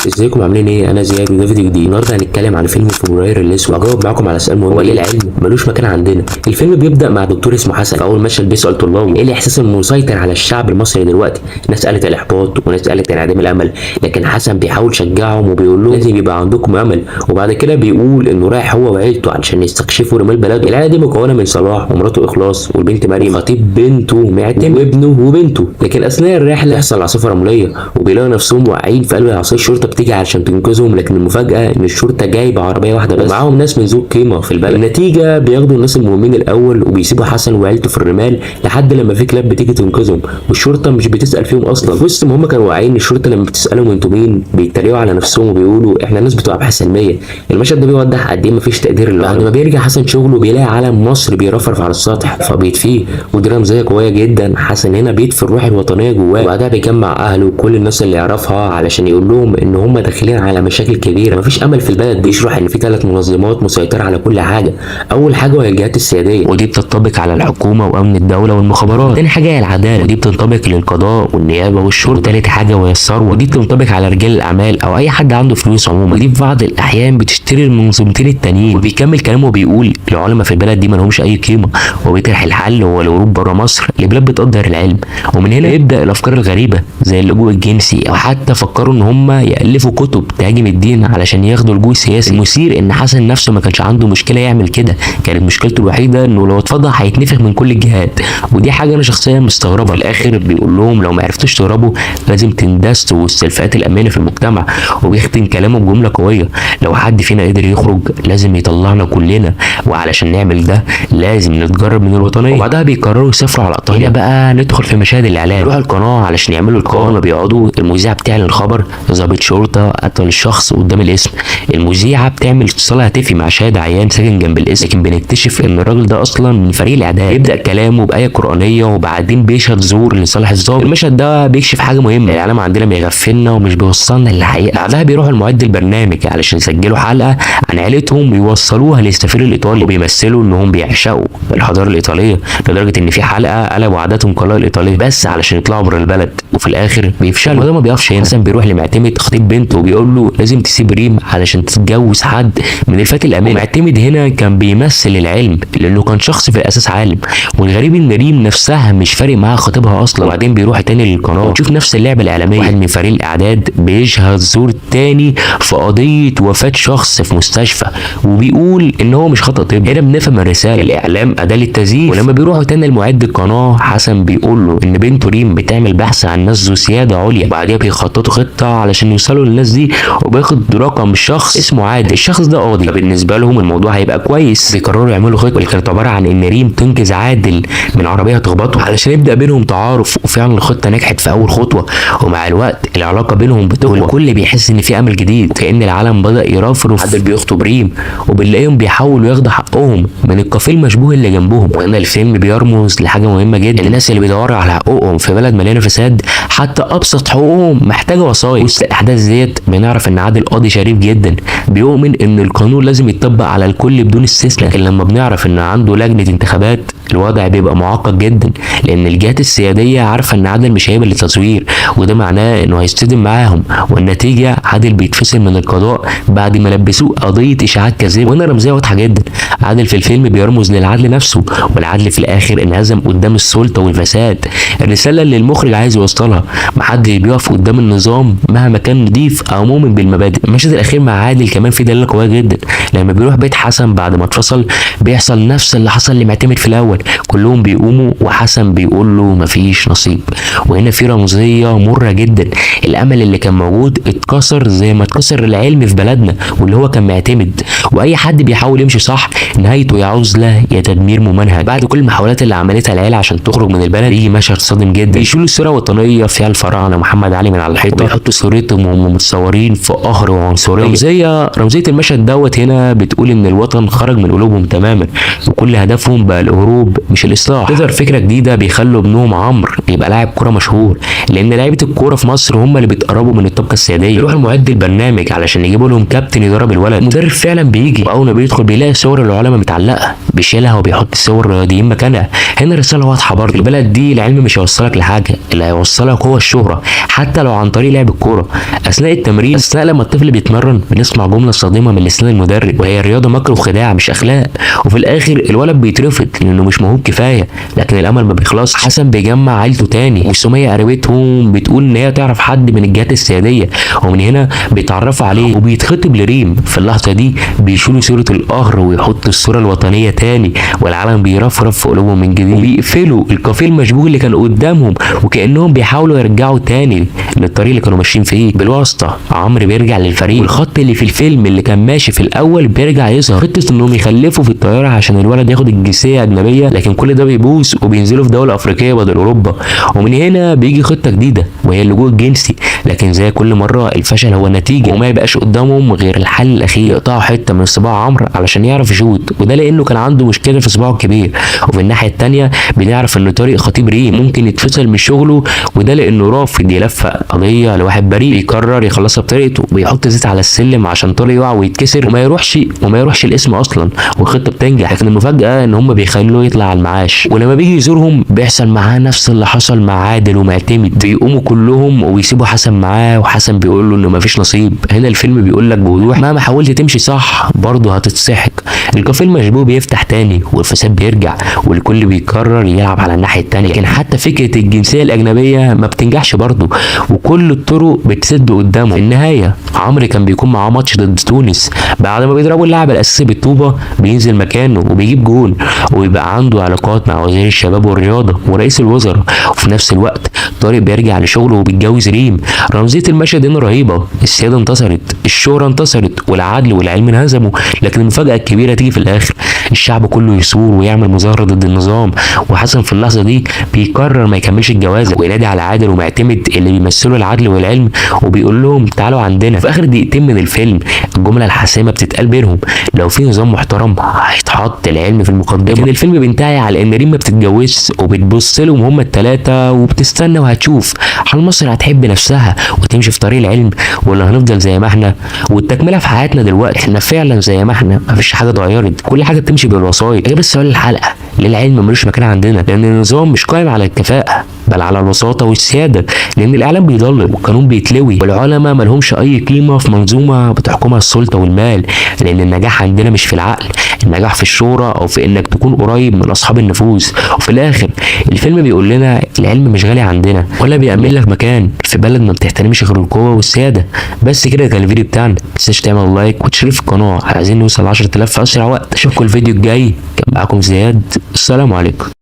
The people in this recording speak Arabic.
ازيكم عاملين ايه؟ انا زياد وده فيديو جديد. النهارده هنتكلم عن فيلم فبراير الاسود وهجاوب معاكم على سؤال مهم: هو ليه العلم ملوش مكان عندنا؟ الفيلم بيبدا مع دكتور اسمه حسن. في اول مشهد بيسال طلابه ايه الاحساس المسيطر على الشعب المصري دلوقتي؟ ناس قالت الاحباط وناس قالت انعدام الامل، لكن حسن بيحاول يشجعهم وبيقول لهم لازم يبقى عندكم امل. وبعد كده بيقول انه رايح هو وعيلته علشان يستكشفوا رمال بلده. العيله دي مكونه من صلاح ومراته اخلاص والبنت مريم، خطيب بنته معتم وابنه وبنته. لكن اثناء الرحله يحصل عاصفه رمليه وبيلاقوا نفسهم واقعين في قلب العاصفه. الشرطه بتيجي علشان تنقذهم، لكن المفاجاه ان الشرطه جايبه عربيه واحده بس ومعاهم ناس من ذو قيمه في البلد. النتيجه بياخدوا الناس المهمين الاول وبيسيبوا حسن وعيلته في الرمال لحد لما في كلاب بتيجي تنقذهم، والشرطه مش بتسال فيهم اصلا. في وسط ما هم كانوا واقعين الشرطه لما بتسالهم انتوا مين بيتريقوا على نفسهم وبيقولوا احنا ناس بتوع ابحاث علميه. المشهد ده بيوضح قد ايه مفيش تقدير لله. بعد ما بيرجع حسن شغله بيلاقي علم مصر بيرفرف على السطح فبيطفيه، ودي رمزيه قويه جدا. حسن هنا بيطفي الروح الوطنيه جواه، وبعدها بيجمع اهله وكل الناس اللي يعرفها علشان يقول لهم ان هم داخلين على مشاكل كبيره، مفيش امل في البلد. بيشرح ان في 3 منظمات مسيطره على كل حاجه. اول حاجه وهي الجهات السياديه، ودي بتنطبق على الحكومه وامن الدوله والمخابرات. تاني حاجه هي العداله، ودي بتنطبق للقضاء والنيابه والشرطه. تالت حاجه وهي الثروه، ودي بتنطبق على رجال الاعمال او اي حد عنده فلوس عموما، ودي في بعض الاحيان بتشتري المنظمتين التانيين. وبيكمل كلامه وبيقول العلماء في البلد دي ما لهمش اي قيمه، وبيطرح الحل هو الهروب بره مصر لبلاد بتقدر العلم. ومن هنا يبدا الافكار الغريبه زي اللجوء الجنسي، او حتى فكروا ان هم يالفوا كتب تهاجم الدين علشان ياخدوا لجوء سياسي. المثير ان حسن نفسه ما كانش عنده مشكله يعمل كده، كانت مشكلته الوحيده انه لو اتفضح هيتنفخ من كل الجهات، ودي حاجه انا شخصيا مستغربها. في الاخر بيقول لهم لو ما عرفتوش تهربوا لازم تندسوا وسط الفئات الامنه في المجتمع، وبيختم كلامه بجمله قويه: لو حد فينا قدر يخرج لازم يطلعنا كلنا، وعلشان نعمل ده لازم نتجرب من الوطنيه. وبعدها بيقرروا يسافروا على ايطاليا. بقى ندخل في مشاهد الاعلام. يروحوا القناه علشان يعملوا القناه. لما بيقعدوا المذيعه بتعلن خبر ضابط شرطه قتل الشخص قدام الاسم. المذيعه بتعمل اتصال هاتفي مع شاهد عيان ساكن جنب الاسم، لكن بنكتشف ان الراجل ده اصلا من فريق الاعداد. يبدا كلامه بايه قرانيه وبعدين بيشهد زور لصالح الضابط. المشهد ده بيكشف حاجه مهمه: الاعلام عندنا بيغفلنا ومش بيوصلنا للحقيقه. بعدها بيروحوا لمعد البرنامج علشان يسجلوا حلقه عن عيلتهم ويوصلوها للسفير الايطالي، وبيمثلوا انهم بيعشقوا الحضاره الايطاليه لدرجه ان في حلقه قلبوا عاداتهم كلها الايطاليه بس علشان يطلعوا بره البلد، وفي الاخر بيفشلوا. وده ما بيقفش هنا. حسن بيروح لمعتمد خطيب بنته وبيقول له لازم تسيب ريم علشان تتجوز حد من الفئات الامنه. معتمد هنا كان بيمثل العلم لانه كان شخص في الاساس عالم، والغريب ان ريم نفسها مش فارق معاها خطيبها اصلا. وبعدين بيروح تاني للقناه وتشوف نفس اللعبه الاعلاميه: واحد من فريق الاعداد بيشهد زور تاني في قضيه وفاه شخص في مستشفى وبيقول ان هو مش خطا طبي. هنا بنفهم الرساله: الاعلام اداه للتزييف. ولما بيروحوا تاني لمعد القناه حسن بيقول له ان بنته ريم بتعمل بحث عن ناس ذو سياده عليا، وبعديها بيخططوا خطه علشان يوصلوا للناس دي، وبياخد رقم شخص اسمه عادل. الشخص ده قاضي، فبالنسبه لهم الموضوع هيبقى كويس. بيقرروا يعملوا خطه اللي كانت عباره عن ان ريم تنقذ عادل من عربيه تخبطه علشان يبدا بينهم تعارف، وفعلا الخطه نجحت في اول خطوه، ومع الوقت العلاقه بينهم بتقوى والكل بيحس ان في امل جديد، كأن العالم بدا يرفرف. عادل بيخطب ريم وبنلاقيهم بيحاولوا ياخدوا حقهم من الكافيه المشبوه اللي جنبهم. وهنا الفيلم بيرمز لحاجه مهمه جدا: الناس اللي بيدوروا على حقوقهم في بلد مليانه فساد حتى ابسط حقوقهم محتاجه وسايط. وسط الاحداث ديت بنعرف ان عادل قاضي شريف جدا بيؤمن ان القانون لازم يتطبق على الكل بدون استثناء، لكن لما بنعرف ان عنده لجنه انتخابات الوضع بيبقى معقد جدا، لان الجهات السياديه عارفه ان عادل مش هيقبل التزوير، وده معناه انه هيصطدم معاهم، والنتيجه عادل بيتفصل من القضاء بعد ما لبسوه قضيه اشاعات كاذبه. وهنا رمزيه واضحه جدا: عادل في الفيلم بيرمز للعدل نفسه، والعدل في الاخر انهزم قدام السلطه والفساد. الرساله اللي المخرج عايز يوصلها: محدش بيقف قدام النظام مهما كان نضيف او مؤمن بالمبادئ. المشهد الاخير مع عادل كمان فيه دلاله قويه جدا: لما بيروح بيت حسن بعد ما اتفصل بيحصل نفس اللي حصل لمعتمد في الاول، كلهم بيقوموا وحسن بيقول له مفيش نصيب. وهنا في رمزيه مره جدا: الامل اللي كان موجود اتكسر زي ما اتكسر العلم في بلدنا واللي هو كان معتمد، واي حد بيحاول يمشي صح نهايته يا عزله يا تدمير ممنهج. بعد كل المحاولات اللي عملتها العيله عشان تخرج من البلد يجي مشهد صادم جدا: بيشيلوا الصوره الوطنيه فيها الفراعنه محمد علي من على الحيطه ويحطوا صورتهم وهم متصورين في قهر وعنصريه. رمزيه المشهد دوت هنا بتقول ان الوطن خرج من قلوبهم تماما، وكل هدفهم بقى الهروب مش الاصلاح. تظهر فكره جديده: بيخلوا ابنهم عمرو يبقى لاعب كوره مشهور، لان لعيبه الكوره في مصر هم اللي بيتقربوا من الطبقه السياديه. يروح المعد البرنامج علشان يجيبوا لهم كابتن يدرب الولد. المدرب فعلا بيجي، واول ما بيدخل بيلاقي صور العلماء متعلقه، بيشيلها وبيحط صور الرياضيين مكانها. هنا الرساله واضحه برضه: البلد دي العلم مش هيوصلك لحاجه، اللي هيوصلك توصلها هو الشهره، حتى لو عن طريق لعب الكوره. اثناء التمرين، اثناء لما الطفل بيتمرن، بنسمع جمله صادمه من لسان المدرب، وهي الرياضه مكر وخداع مش اخلاق. وفي الاخر الولد بيترفض لانه مش موهوب كفايه، لكن الامل ما بيخلصش. حسن بيجمع عيلته تاني، وسميه قريبتهم بتقول ان هي تعرف حد من الجهات السياديه، ومن هنا بيتعرفوا عليه وبيتخطب لريم. في اللحظه دي بيشيلوا صوره القهر ويحطوا الصوره الوطنيه تاني، والعالم بيرفرف في قلوبهم من جديد، وبيقفلوا الكافيه المشبوه اللي كان قدامهم، وكانهم بيحاولوا يرجعوا تاني للطريق اللي كانوا ماشيين فيه. بالواسطه عمرو بيرجع للفريق، والخط اللي في الفيلم اللي كان ماشي في الاول بيرجع يظهر. خطه انهم يخلفوا في الطياره عشان الولد ياخد الجنسيه اجنبيه، لكن كل ده بيبوظ وبينزلوا في دوله افريقيه بدل اوروبا. ومن هنا بيجي خطه جديده وهي اللجوء الجنسي، لكن زي كل مره الفشل هو النتيجه، وما يبقاش قدامهم غير الحل الاخير، يقطعوا حته من صباع عمرو علشان يعرف يشوط، وده لانه كان عنده مشكله في صباعه الكبير. وفي الناحيه الثانيه بنعرف ان طارق خطيب ريم ممكن يتفصل من شغله، وده لانه رافض يلفق قضيه لواحد بريء، بيقرر يخلصها بطريقته، بيحط زيت على السلم عشان طارق يقع ويتكسر وما يروحش الاسم اصلا، والخطه بتنجح. لكن المفاجاه ان هم بيخلوه يطلع على المعاش، ولما بيجي يزورهم بيحصل معاه نفس اللي حصل مع عادل ومعتمد، بيقوموا كلهم ويسيبوا حسن معاه، وحسن بيقول له انه مفيش نصيب. هنا الفيلم بيقول لك بوضوح مهما حاولت تمشي صح برضه هتتسحق. الكافيه المشبوه بيفتح تاني، والفساد بيرجع، والكل بيقرر يلعب على الناحيه التانيه. لكن حتى فكره الجنسيه الاجنبيه ما بتنجحش برضه، وكل الطرق بتسد قدامه. في النهايه عمرو كان بيكون معاه ماتش ضد تونس، بعد ما بيضربوا اللاعب الاساسي بالطوبه بينزل مكانه وبيجيب جون، ويبقى عنده علاقات مع وزير الشباب والرياضه ورئيس الوزراء. وفي نفس الوقت طارق بيرجع لشغله وبيتجوز ريم. رمزيه المشهد هنا رهيبه، السياده انتصرت، الشهره انتصرت، والعدل والعلم انهزموا. لكن المفاجاه الكبيره تيجي في الاخر، الشعب كله يثور ويعمل مظاهره ضد النظام، وحسن في اللحظه دي بيقرر ما يكملش الجوازه، وينادي على عادل ومعتمد اللي بيمثلوا العدل والعلم، وبيقول لهم تعالوا عندنا. في اخر دقيقتين من الفيلم الجمله الحاسمه بتتقال بينهم، لو في نظام محترم هيتحط العلم في المقدمه. لكن الفيلم بينتهي على ان ريم ما بتتجوزش، وبتبص لهم هما الثلاثه وبتستنى وهتشوف هل مصر هتحب نفسها وتمشي في طريق العلم، ولا هنفضل زي ما احنا. والتكمله في حياتنا دلوقتي، احنا فعلا زي ما احنا، مفيش حاجه اتغيرت، كل حاجه بتمشي بالوسائط. غير السؤال الحلقه، ليه العلم ملوش مكان عندنا؟ لان النظام مش قائم على الكفاءه بل على الوساطه والسياده، لان الاعلام بيضلل والقانون بيتلوي، والعلماء مالهمش اي قيمه في منظومه بتحكمها السلطه والمال. لان النجاح عندنا مش في العقل، النجاح في الشهره او في انك تكون قريب من اصحاب النفوذ. وفي الاخر الفيلم بيقول لنا العلم مش غالي عندنا، ولا بيأمن لك مكان في بلد ما بتحترمش غير القوه والسياده. بس كده كان الفيديو بتاعنا، متنساش تعمل لايك وتشترك في القناه، عايزين نوصل 10,000 في اسرع وقت. اشوفكم الفيديو الجاي، كان معاكم زياد، السلام عليكم.